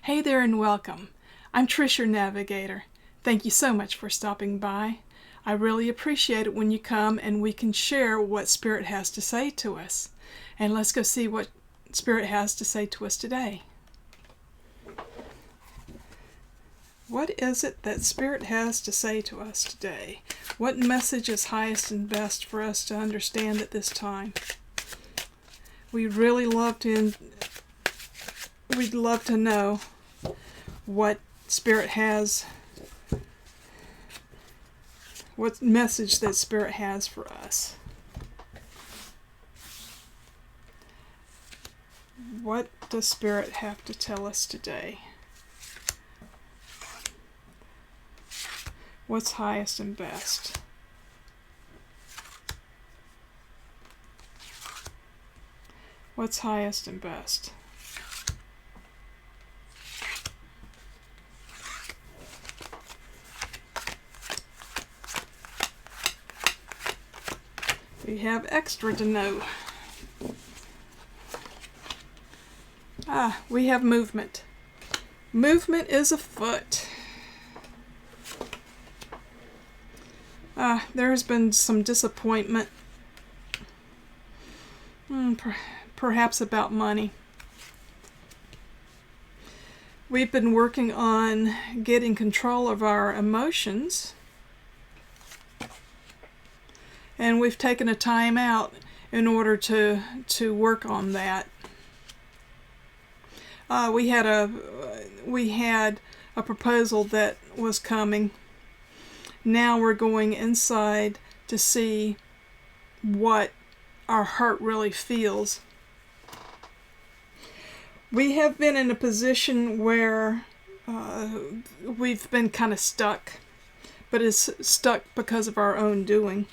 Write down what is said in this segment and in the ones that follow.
Hey there and welcome. I'm Trish, your navigator. Thank you so much for stopping by. I really appreciate it when you come and we can share what Spirit has to say to us. And let's go see what Spirit has to say to us today. What is it that Spirit has to say to us today? What message is highest and best for us to understand at this time? We'd love to know what Spirit has, what message that Spirit has for us. What does Spirit have to tell us today? What's highest and best? What's highest and best? We have extra to know. We have movement. Movement is afoot. There has been some disappointment, perhaps about money. We've been working on getting control of our emotions, and we've taken a time out in order to work on that. We had a proposal that was coming. Now we're going inside to see what our heart really feels. We have been in a position where we've been kind of stuck, but it's stuck because of our own doing.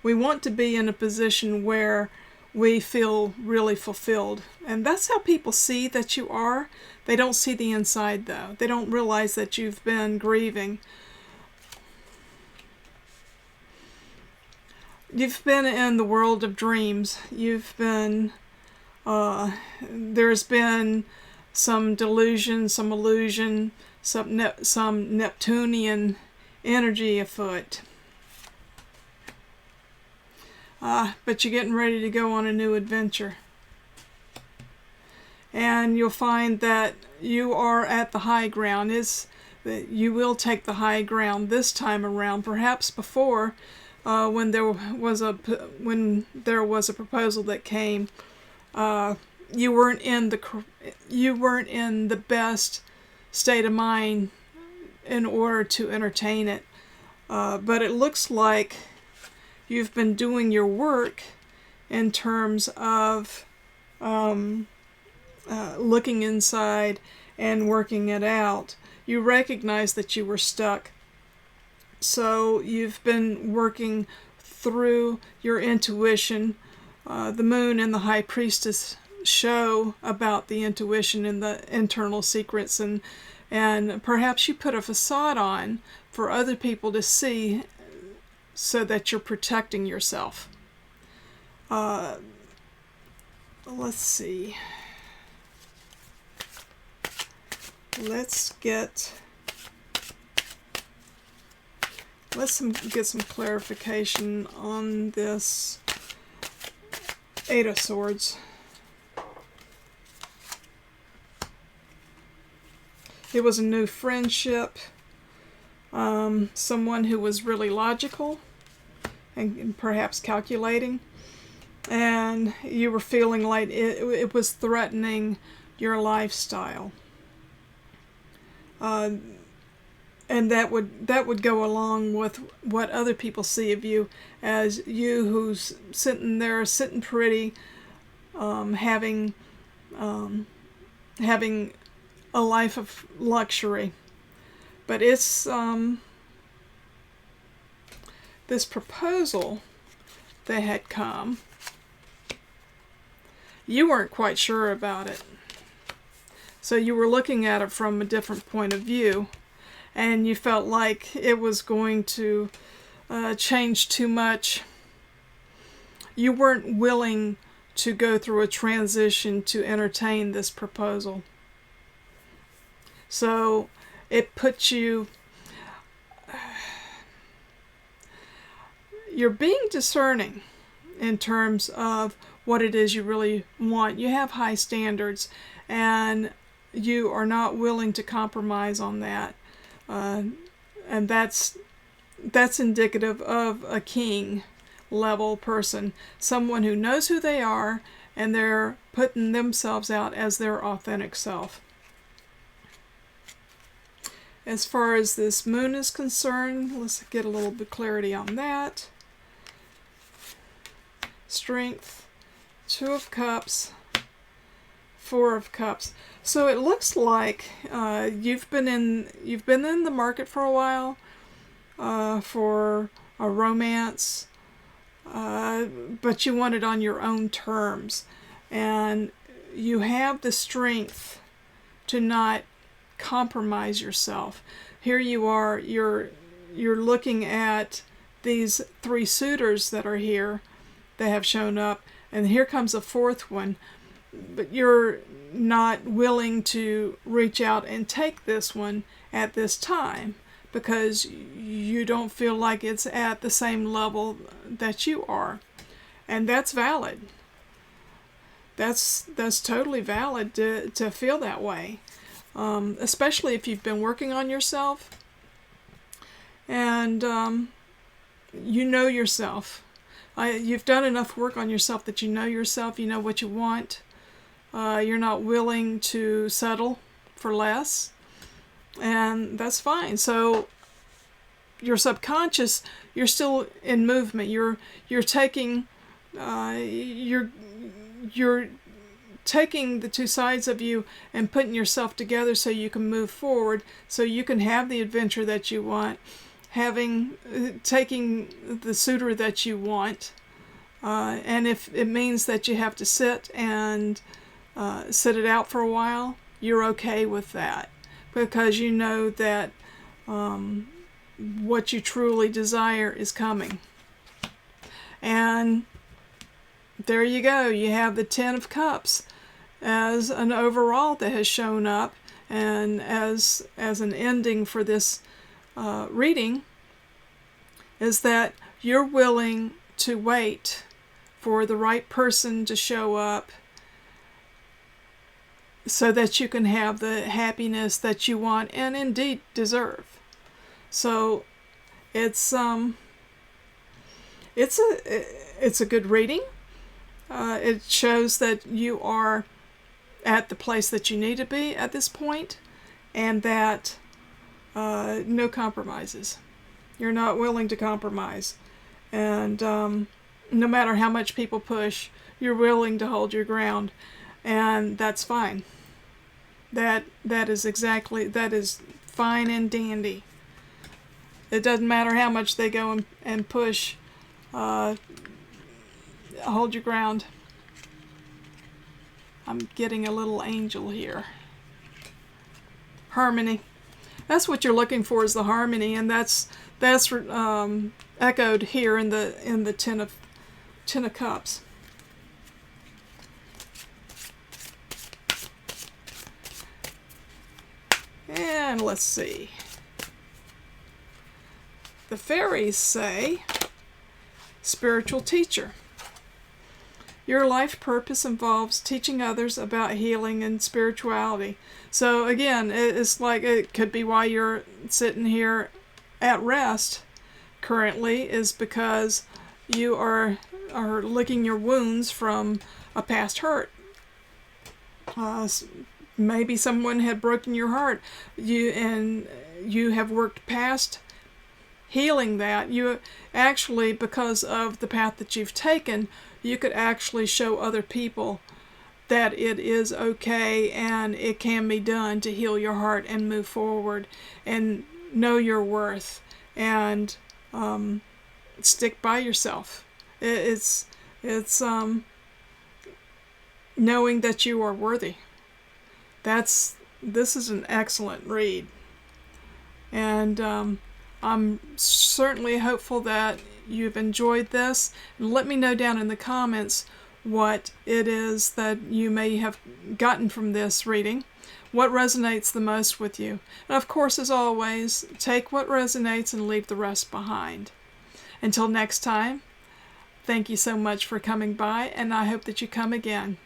We want to be in a position where we feel really fulfilled. And that's how people see that you are. They don't see the inside, though. They don't realize that you've been grieving. You've been in the world of dreams. You've been, there's been some delusion, some illusion, some Neptunian energy afoot. But you're getting ready to go on a new adventure. And you'll find that you are at the high ground. That you will take the high ground this time around. Perhaps before, when there was a proposal that came, you weren't in the best state of mind in order to entertain it. But it looks like you've been doing your work in terms of looking inside and working it out. You recognize that you were stuck. So you've been working through your intuition. The moon and the high priestess show about the intuition and the internal secrets, and perhaps you put a facade on for other people to see so that you're protecting yourself. Let's see. Let's get some clarification on this Eight of Swords. It was a new friendship. Someone who was really logical and perhaps calculating. And you were feeling like it was threatening your lifestyle. And that would go along with what other people see of you as you who's sitting there, sitting pretty, having a life of luxury. But it's this proposal that had come. You weren't quite sure about it. So you were looking at it from a different point of view. And you felt like it was going to change too much. You weren't willing to go through a transition to entertain this proposal. So it puts you, you're being discerning in terms of what it is you really want. You have high standards, and you are not willing to compromise on that. And that's indicative of a king level person, someone who knows who they are, and they're putting themselves out as their authentic self. As far as this moon is concerned, let's get a little bit clarity on that. Strength, 2 of Cups, 4 of Cups. So it looks like you've been in the market for a while for a romance, but you want it on your own terms, and you have the strength to not compromise yourself. Here you are, you're looking at these 3 suitors that are here that have shown up, and here comes a 4th one, but you're not willing to reach out and take this one at this time because you don't feel like it's at the same level that you are. And that's valid. That's totally valid to feel that way. Especially if you've been working on yourself and you know yourself. You've done enough work on yourself that you know yourself, you know what you want. You're not willing to settle for less, and that's fine. So your subconscious, you're still in movement. You're taking you're taking the 2 sides of you and putting yourself together so you can move forward, so you can have the adventure that you want, taking the suitor that you want, and if it means that you have to sit it out for a while, you're okay with that, because you know that what you truly desire is coming. And there you go. You have the 10 of Cups as an overall that has shown up, and as an ending for this reading, is that you're willing to wait for the right person to show up so that you can have the happiness that you want and indeed deserve. So it's a good reading. It shows that you are at the place that you need to be at this point, and that no compromises. You're not willing to compromise, and no matter how much people push, you're willing to hold your ground, and that's fine. That is fine and dandy. It doesn't matter how much they go and push. Hold your ground. I'm getting a little angel here. Harmony. That's what you're looking for, is the harmony, and that's echoed here in the Ten of Cups. And let's see. The fairies say, spiritual teacher. Your life purpose involves teaching others about healing and spirituality. So again, it's like it could be why you're sitting here at rest currently, is because you are licking your wounds from a past hurt. Maybe someone had broken your heart, and you have worked past healing that. You actually, because of the path that you've taken, you could actually show other people that it is okay and it can be done to heal your heart and move forward and know your worth and stick by yourself. It's knowing that you are worthy. This is an excellent read, and I'm certainly hopeful that you've enjoyed this. And let me know down in the comments what it is that you may have gotten from this reading. What resonates the most with you? And of course, as always, take what resonates and leave the rest behind. Until next time, thank you so much for coming by, and I hope that you come again.